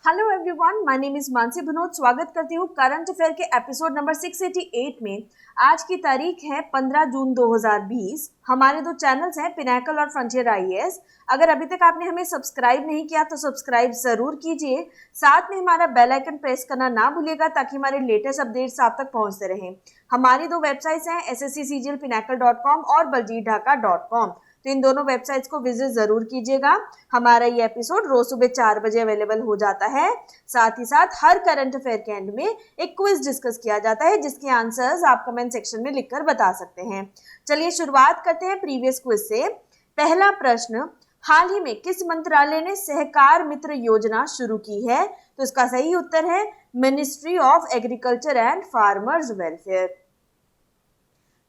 Hello everyone, my name is Mansi Bhanot. स्वागत करती हूँ करंट अफेयर के एपिसोड नंबर 688 में। आज की तारीख है 15 जून 2020। हमारे दो चैनल्स हैं, पिनाकल और फ्रंटियर आईएएस। अगर अभी तक आपने हमें सब्सक्राइब नहीं किया तो सब्सक्राइब जरूर कीजिए। साथ में हमारा बेल आइकन प्रेस करना ना भूलिएगा ताकि हमारे लेटेस्ट अपडेट्स आप तक पहुंचते रहें। हमारी दो वेबसाइट्स हैं ssccglpinacle.com और baljeetdhaka.com। तो इन दोनों वेबसाइट्स को विजिट जरूर कीजिएगा। हमारा ये एपिसोड रोज सुबह 4 बजे अवेलेबल हो जाता है। साथ ही साथ हर करंट अफेयर के एंड में एक क्विज डिस्कस किया जाता है जिसके आंसर्स आप कमेंट सेक्शन में लिखकर बता सकते हैं। चलिए शुरुआत करते हैं प्रीवियस क्विज से। पहला प्रश्न, हाल ही में किस मंत्रालय ने सहकार मित्र योजना शुरू की है? तो इसका सही उत्तर है ministry of agriculture and farmers welfare.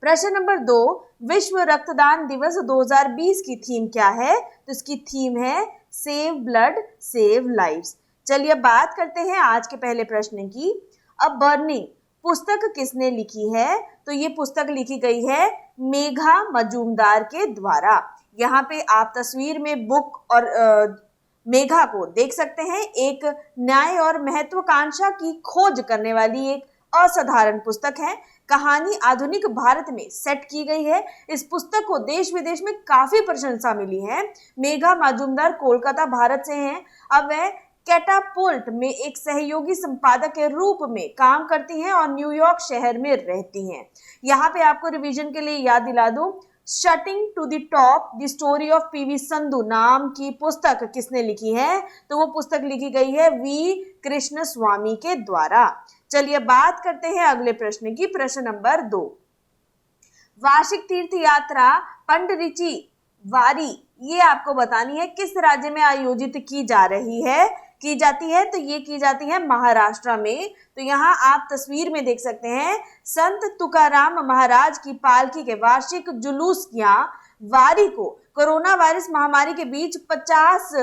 प्रश्न नंबर 2, विश्व रक्तदान दिवस 2020 की थीम क्या है? तो इसकी थीम है सेव ब्लड सेव लाइव्स। चलिए बात करते हैं आज के पहले प्रश्न की। अब बर्निंग पुस्तक किसने लिखी है? तो ये पुस्तक लिखी गई है मेघा मजूमदार के द्वारा। यहाँ पे आप तस्वीर में बुक और मेघा को देख सकते हैं। एक न्याय और महत्वाकांक्षा की खोज करने वाली एक असाधारण पुस्तक है। कहानी आधुनिक भारत में सेट की गई है। इस पुस्तक को देश विदेश में काफी प्रशंसा मिली है। मेघा मजूमदार कोलकाता भारत से हैं। अब वह कैटापुल्ट में एक सहयोगी संपादक के रूप में काम करती हैं और न्यूयॉर्क शहर में रहती हैं। यहाँ पे आपको रिवीजन के लिए याद दिला दूं, shutting to the top the story of PV Sindhu नाम की पुस्तक किसने लिखी है? तो वो पुस्तक लिखी गई है वी कृष्ण स्वामी के द्वारा। चलिए बात करते हैं अगले प्रश्न की। प्रश्न नंबर 2, वार्षिक तीर्थ यात्रा पंडरिची वारी ये आपको बतानी है किस राज्य में आयोजित की जाती है। तो ये की जाती है महाराष्ट्र में। तो यहाँ आप तस्वीर में देख सकते हैं संत तुकाराम महाराज की पालकी के वार्षिक जुलूस या वारी को कोरोना वायरस महामारी के बीच 50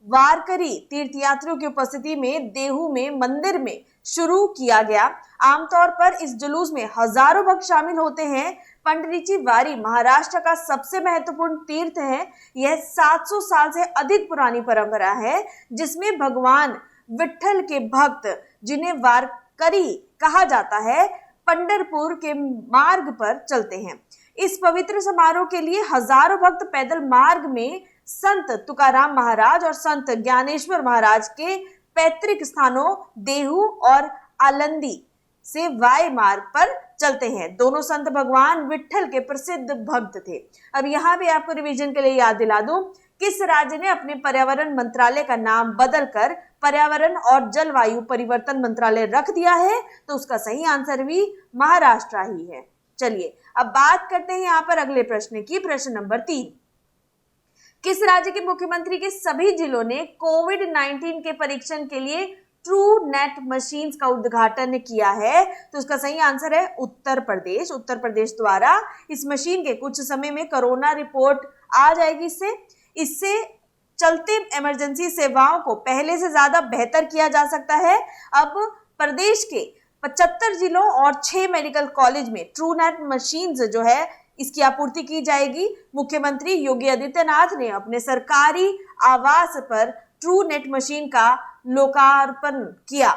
वारकरी तीर्थयात्रियों की उपस्थिति में देहू में मंदिर में शुरू किया गया। आमतौर पर इस जुलूस में हजारों भक्त शामिल होते हैं। पंडरीची वारी महाराष्ट्र का सबसे महत्वपूर्ण तीर्थ है। यह 700 साल से अधिक पुरानी परंपरा है जिसमें भगवान विट्ठल के भक्त, जिन्हें वारकरी कहा जाता है, पंढरपुर के मार्ग पर चलते हैं। इस पवित्र समारोह के लिए हजारों भक्त पैदल मार्ग में संत तुकाराम महाराज और संत ज्ञानेश्वर महाराज के पैतृक स्थानों देहू और आलंदी से वाय मार्ग पर चलते हैं। दोनों संत भगवान विट्ठल के प्रसिद्ध भक्त थे। अब यहाँ भी आपको रिवीजन के लिए याद दिला दूं, किस राज्य ने अपने पर्यावरण मंत्रालय का नाम बदलकर पर्यावरण और जलवायु परिवर्तन मंत्रालय रख दिया है? तो उसका सही आंसर भी महाराष्ट्र ही है। चलिए अब बात करते हैं यहाँ पर अगले प्रश्न की। प्रश्न नंबर 3, किस राज्य के मुख्यमंत्री के सभी जिलों ने कोविड-19 के परीक्षण के लिए ट्रू नेट मशीन्स का उद्घाटन किया है? तो उसका सही आंसर है उत्तर प्रदेश। उत्तर प्रदेश द्वारा इस मशीन के कुछ समय में कोरोना रिपोर्ट आ जाएगी। इससे चलते इमरजेंसी सेवाओं को पहले से ज्यादा बेहतर किया जा सकता है। अब प्रदेश के 75 जिलों और 6 मेडिकल कॉलेज में ट्रू नेट मशीन्स जो है इसकी आपूर्ति की जाएगी। मुख्यमंत्री योगी आदित्यनाथ ने अपने सरकारी आवास पर ट्रू नेट मशीन का लोकार्पण किया।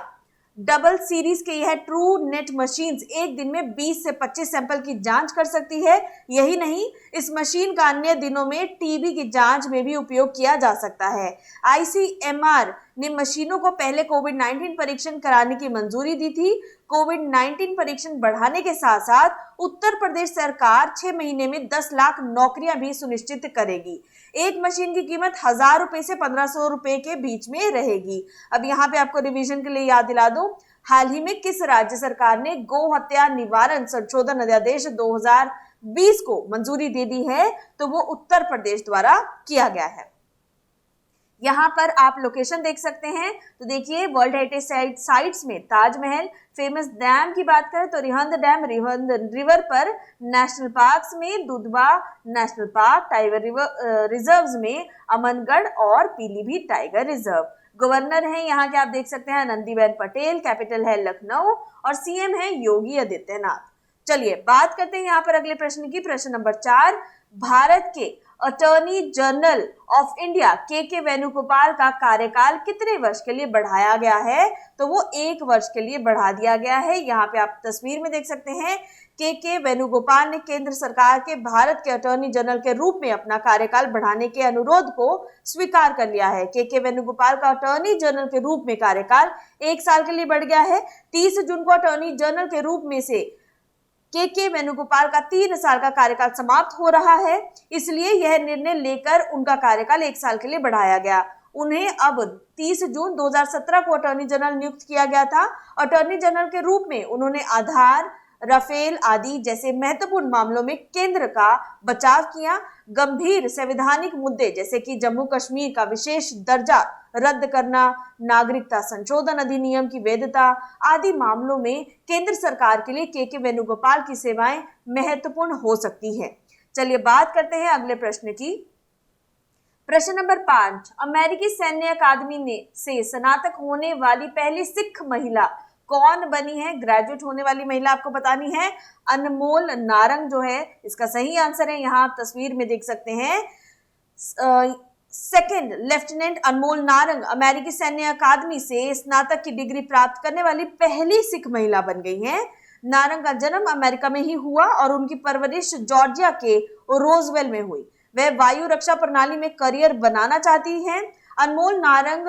डबल सीरीज के यह ट्रू नेट मशीन्स एक दिन में 20 से 25 सैंपल की जांच कर सकती है। यही नहीं, इस मशीन का अन्य दिनों में टीबी की जांच में भी उपयोग किया जा सकता है। आईसीएमआर ने मशीनों को पहले कोविड-19 परीक्षण कराने की मंजूरी दी थी। कोविड-19 परीक्षण बढ़ाने के साथ साथ उत्तर प्रदेश सरकार 6 महीने में 10 लाख नौकरियां भी सुनिश्चित करेगी। एक मशीन की कीमत 1000 रुपए से 1500 रुपए के बीच में रहेगी। अब यहाँ पे आपको रिवीजन के लिए याद दिला दूं, हाल ही में किस राज्य सरकार ने गौ हत्या निवारण संशोधन अध्यादेश 2020 को मंजूरी दे दी है? तो वो उत्तर प्रदेश द्वारा किया गया है। यहाँ पर आप लोकेशन देख सकते हैं। तो देखिए, वर्ल्ड हेरिटेज साइट्स में ताजमहल, फेमस डैम की बात करें तो रिहंद डैम रिहंद रिवर पर, नेशनल पार्क्स में Dudhwa national park, tiger reserves में अमनगढ़ और पीलीभीत टाइगर रिजर्व। गवर्नर हैं यहाँ के आप देख सकते हैं आनंदीबेन पटेल, कैपिटल है लखनऊ और सीएम है योगी आदित्यनाथ। चलिए बात करते हैं यहाँ पर अगले प्रश्न की। प्रश्न नंबर 4, भारत के अटॉर्नी जनरल ऑफ इंडिया के वेणुगोपाल का कार्यकाल कितने वर्ष के लिए बढ़ाया गया है? तो वो 1 वर्ष के लिए बढ़ा दिया गया है। यहाँ पे आप तस्वीर में देख सकते हैं के वेणुगोपाल ने केंद्र सरकार के भारत के अटॉर्नी जनरल के रूप में अपना कार्यकाल बढ़ाने के अनुरोध को स्वीकार कर लिया है। के वेणुगोपाल का अटॉर्नी जनरल के रूप में कार्यकाल 1 साल के लिए बढ़ गया है। 30 जून को अटॉर्नी जनरल के रूप में से के वेणुगोपाल का 3 साल का कार्यकाल समाप्त हो रहा है, इसलिए यह निर्णय लेकर उनका कार्यकाल 1 साल के लिए बढ़ाया गया। उन्हें अब 30 जून 2017 को अटॉर्नी जनरल नियुक्त किया गया था। अटॉर्नी जनरल के रूप में उन्होंने आधार, राफेल आदि जैसे महत्वपूर्ण मामलों में केंद्र का बचाव किया। गंभीर संवैधानिक मुद्दे जैसे कि जम्मू कश्मीर का विशेष दर्जा रद्द करना, नागरिकता संशोधन अधिनियम की वैधता आदि मामलों में केंद्र सरकार के लिए के वेणुगोपाल की सेवाएं महत्वपूर्ण हो सकती हैं। चलिए बात करते हैं अगले प्रश्न की। प्रश्न नंबर 5, अमेरिकी सैन्य अकादमी से स्नातक होने वाली पहली सिख महिला कौन बनी है? ग्रेजुएट होने वाली महिला आपको बतानी है। अनमोल नारंग जो है इसका सही आंसर है। यहाँ आप तस्वीर में देख सकते हैं। सेकंड लेफ्टिनेंट अनमोल नारंग अमेरिकी सैन्य अकादमी से स्नातक की डिग्री प्राप्त करने वाली पहली सिख महिला बन गई हैं। नारंग का जन्म अमेरिका में ही हुआ और उनकी परवरिश जॉर्जिया के रोजवेल में हुई। वह वायु रक्षा प्रणाली में करियर बनाना चाहती हैं। अनमोल नारंग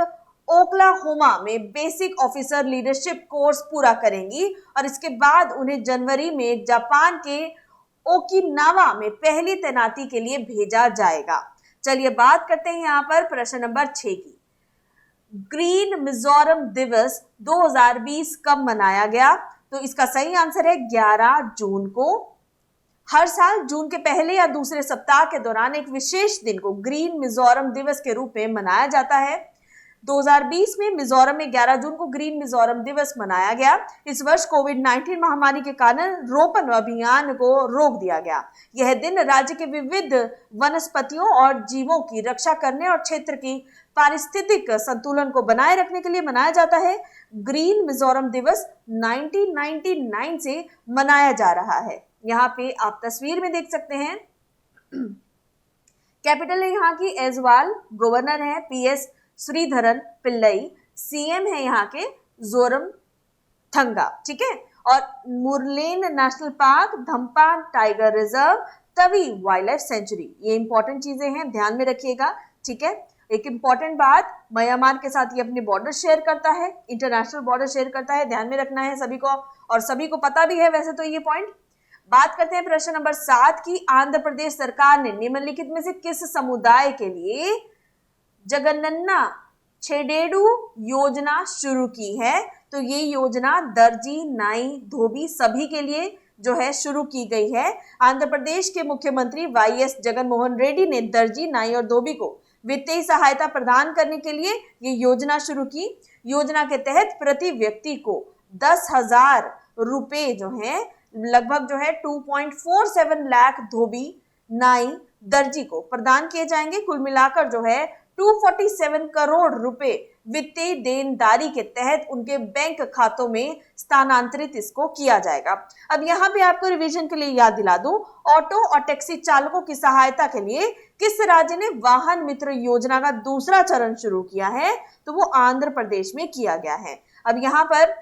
ओक्लाहोमा में बेसिक ऑफिसर लीडरशिप कोर्स पूरा करेंगी और इसके बाद उन्हें जनवरी में जापान के ओकिनावा में पहली तैनाती के लिए भेजा जाएगा। चलिए बात करते हैं यहाँ पर प्रश्न नंबर 6 की। ग्रीन मिजोरम दिवस 2020 कब मनाया गया? तो इसका सही आंसर है 11 जून को। हर साल जून के पहले या दूसरे सप्ताह के दौरान एक विशेष दिन को ग्रीन मिजोरम दिवस के रूप में मनाया जाता है। 2020 में मिजोरम में 11 जून को ग्रीन मिजोरम दिवस मनाया गया। इस वर्ष कोविड-19 महामारी के कारण रोपण अभियान को रोक दिया गया। यह दिन राज्य के विविध वनस्पतियों और जीवों की रक्षा करने और क्षेत्र की पारिस्थितिक संतुलन को बनाए रखने के लिए मनाया जाता है। ग्रीन मिजोरम दिवस 1999 से मनाया जा रहा है। यहाँ पे आप तस्वीर में देख सकते हैं। कैपिटल है यहाँ की ऐजवाल, गवर्नर है PS श्रीधरन पिल्लई, सीएम है यहाँ के जोरमथंगा, ठीक है। और Murlen national park, Dampa tiger reserve, Tawi wildlife sanctuary, ये इंपॉर्टेंट चीजें हैं, ध्यान में रखिएगा, ठीक है। एक इंपॉर्टेंट बात, म्यांमार के साथ ये अपने बॉर्डर शेयर करता है, इंटरनेशनल बॉर्डर शेयर करता है, ध्यान में रखना है सभी को, और सभी को पता भी है वैसे तो ये पॉइंट। बात करते हैं प्रश्न नंबर 7 की। आंध्र प्रदेश सरकार ने निम्नलिखित में से किस समुदाय के लिए जगनन्ना छेडेडू योजना शुरू की है? तो ये योजना दर्जी, नाई, धोबी सभी के लिए जो है शुरू की गई है। आंध्र प्रदेश के मुख्यमंत्री YS जगनमोहन रेड्डी ने दर्जी, नाई और धोबी को वित्तीय सहायता प्रदान करने के लिए ये योजना शुरू की। योजना के तहत प्रति व्यक्ति को 10,000 रुपए जो है लगभग जो है 2.47 लाख धोबी, नाई, दर्जी को प्रदान किए जाएंगे। कुल मिलाकर जो है 247 करोड़ रुपए वित्तीय देनदारी के तहत उनके बैंक खातों में स्थानांतरित इसको किया जाएगा। अब यहाँ पे आपको रिवीजन के लिए याद दिला दूं, ऑटो और टैक्सी चालकों की सहायता के लिए किस राज्य ने वाहन मित्र योजना का दूसरा चरण शुरू किया है? तो वो आंध्र प्रदेश में किया गया है। अब यहाँ पर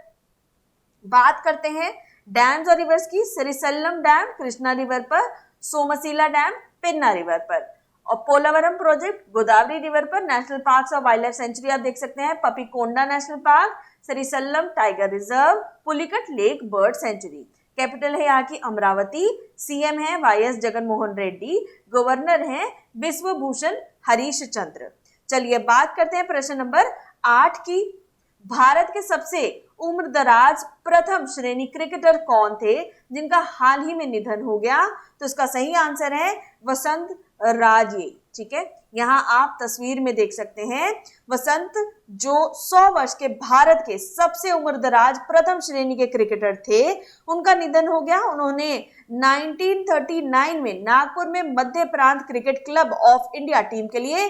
बात करते हैं डैम्स और रिवर्स की। श्रीशैलम डैम कृष्णा रिवर पर, सोमशीला डैम पेन्ना रिवर पर, और पोलावरम प्रोजेक्ट गोदावरी रिवर पर। नेशनल पार्क्स और वाइल्ड लाइफ सेंचुरी आप देख सकते हैं, Papikonda national park, Srisailam tiger reserve, Pulicat lake bird sanctuary. Capital है यहाँ की अमरावती, सीएम है YS जगनमोहन रेड्डी, गवर्नर हैं बिश्वभूषण हरीश चंद्र। चलिए बात करते हैं प्रश्न नंबर 8 की। भारत के सबसे उम्रदराज प्रथम श्रेणी क्रिकेटर कौन थे जिनका हाल ही में निधन हो गया? तो इसका सही आंसर है वसंत राजे, ठीक है। यहाँ आप तस्वीर में देख सकते हैं वसंत जो 100 वर्ष के भारत के सबसे उम्रदराज प्रथम श्रेणी के क्रिकेटर थे, उनका निधन हो गया। उन्होंने 1939 में नागपुर में मध्य प्रांत cricket club of India team के लिए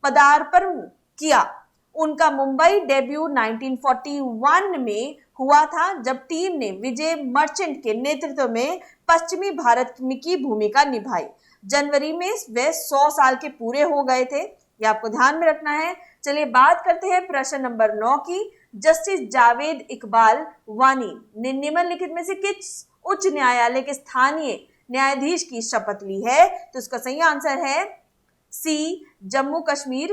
पदार्पण किया। उनका मुंबई डेब्यू 1941 में हुआ था जब टीम ने विजय मर्चेंट के नेतृत्व में पश्चिमी भारत की भूमिका निभाई। जनवरी में वे 100 साल के पूरे हो गए थे, ये आपको ध्यान में रखना है। चलिए बात करते हैं प्रश्न नंबर 9 की। जस्टिस जावेद इकबाल वानी ने निम्नलिखित में से किस उच्च न्यायालय के स्थानीय न्यायाधीश की शपथ ली है? तो इसका सही आंसर है सी, जम्मू कश्मीर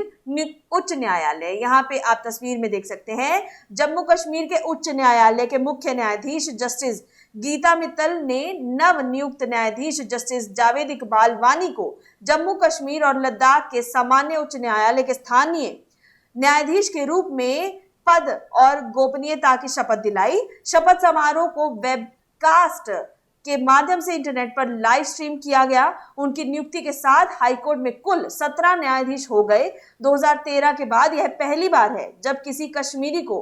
उच्च न्यायालय। यहाँ पे आप तस्वीर में देख सकते हैं, जम्मू कश्मीर के उच्च न्यायालय के मुख्य न्यायाधीश जस्टिस गीता मित्तल ने नव नियुक्त न्यायाधीश जस्टिस जावेद इकबाल वानी को जम्मू कश्मीर और लद्दाख के सामान्य उच्च न्यायालय के स्थानीय न्यायाधीश के रूप में पद और गोपनीयता की शपथ दिलाई। शपथ समारोह को वेबकास्ट के माध्यम से इंटरनेट पर लाइव स्ट्रीम किया गया। उनकी नियुक्ति के साथ हाईकोर्ट में कुल 17 न्यायाधीश हो गए। 2013 के बाद यह पहली बार है जब किसी कश्मीरी को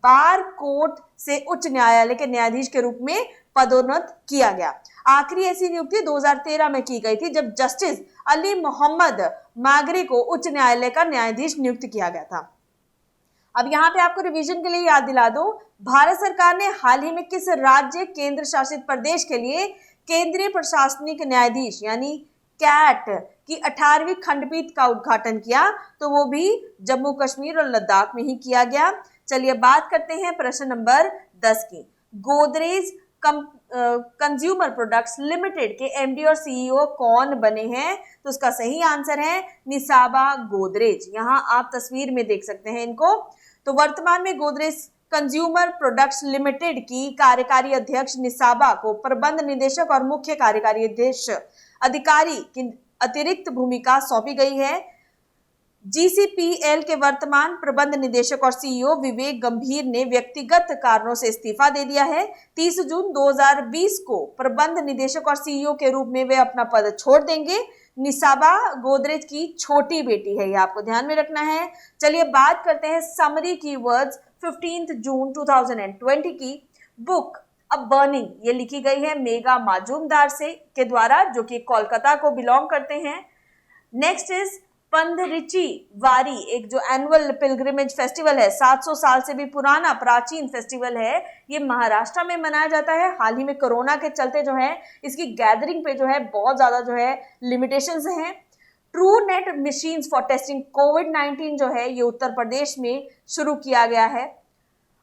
बार कोर्ट से उच्च न्यायालय के न्यायाधीश के रूप में पदोन्नत किया गया। आखिरी ऐसी नियुक्ति 2013 में की गई थी जब जस्टिस अली मोहम्मद मागरी को उच्च न्यायालय का न्यायाधीश नियुक्त किया गया था। अब यहाँ पे आपको रिवीजन के लिए याद दिला दो, भारत सरकार ने हाल ही में किस राज्य केंद्र शासित प्रदेश के लिए केंद्रीय प्रशासनिक न्यायाधीश यानी कैट की 18वीं खंडपीठ का उद्घाटन किया? तो वो भी जम्मू कश्मीर और लद्दाख में ही किया गया। चलिए बात करते हैं प्रश्न नंबर 10 की। गोदरेज कंज्यूमर प्रोडक्ट्स लिमिटेड के एमडी और सीईओ कौन बने हैं? तो उसका सही आंसर है निसाबा गोदरेज। यहाँ आप तस्वीर में देख सकते हैं इनको। तो वर्तमान में गोदरेज कंज्यूमर प्रोडक्ट्स लिमिटेड की कार्यकारी अध्यक्ष निसाबा को प्रबंध निदेशक और मुख्य कार्यकारी अधिकारी की अतिरिक्त भूमिका सौंपी गई है। जीसीपीएल के वर्तमान प्रबंध निदेशक और सीईओ विवेक गंभीर ने व्यक्तिगत कारणों से इस्तीफा दे दिया है। 30 जून 2020 को प्रबंध निदेशक और सीईओ के रूप में वे अपना पद छोड़ देंगे। निसाबा गोदरेज की छोटी बेटी है, ये आपको ध्यान में रखना है। चलिए बात करते हैं समरी कीवर्ड्स। 15 जून 2020 की बुक अ बर्निंग ये लिखी गई है मेघा माजूमदार से के द्वारा, जो कि कोलकाता को बिलोंग करते हैं। नेक्स्ट इज पंधरिची वारी, एक जो एनुअल पिलग्रिमेज फेस्टिवल है, 700 साल से भी पुराना प्राचीन फेस्टिवल है। ये महाराष्ट्र में मनाया जाता है। हाल ही में कोरोना के चलते जो है इसकी गैदरिंग पे जो है बहुत ज्यादा जो है लिमिटेशंस हैं। Truenat machines for testing Covid जो है ये उत्तर प्रदेश में शुरू किया गया है।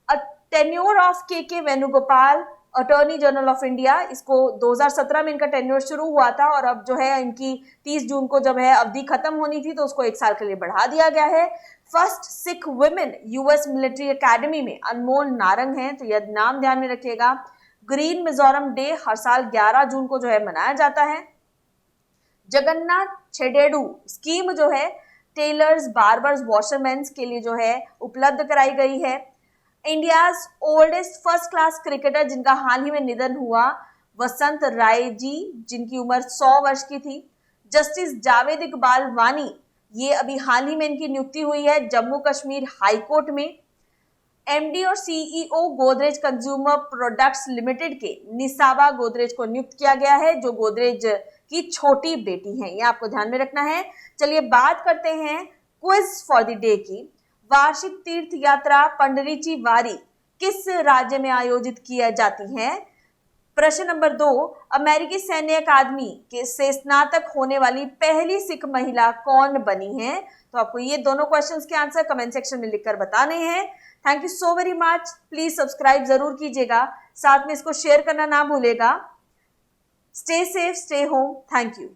अ टेन्योर ऑफ के Venugopal attorney general of India, इसको 2017 में इनका टेन्योर शुरू हुआ था और अब जो है इनकी 30 जून को जब है अवधि खत्म होनी थी तो उसको 1 साल के लिए बढ़ा दिया गया है। First Sikh women US military academy में अनमोल नारंग हैं, तो यह नाम ध्यान में रखिएगा। ग्रीन मिजोरम डे हर साल 11 जून को जो है मनाया जाता है। जगन्नाथ छेडेडू स्कीम जो है टेलर्स, बार्बर्स, वॉशरमैन्स के लिए जो है उपलब्ध कराई गई है। India's oldest first class cricketer जिनका हाल ही में निधन हुआ, वसंत राय जी, जिनकी उम्र 100 वर्ष की थी। जस्टिस जावेद इकबाल वानी, ये अभी हाल ही में इनकी नियुक्ति हुई है जम्मू कश्मीर हाई कोर्ट में। एमडी और CEO Godrej consumer products limited के निसाबा गोदरेज को नियुक्त किया गया है, जो गोदरेज की छोटी बेटी हैं, ये आपको ध्यान में रखना है। चलिए बात करते हैं क्विज फॉर द डे की। वार्षिक तीर्थ यात्रा पंडरीची वारी किस राज्य में आयोजित की जाती है? प्रश्न नंबर 2, अमेरिकी सैन्य अकादमी के से स्नातक होने वाली पहली सिख महिला कौन बनी है? तो आपको ये दोनों क्वेश्चंस के आंसर कमेंट सेक्शन में लिखकर बताने हैं। Thank you so very much. Please subscribe जरूर कीजिएगा, साथ में इसको शेयर करना ना भूलेगा। Stay safe, stay home. Thank you.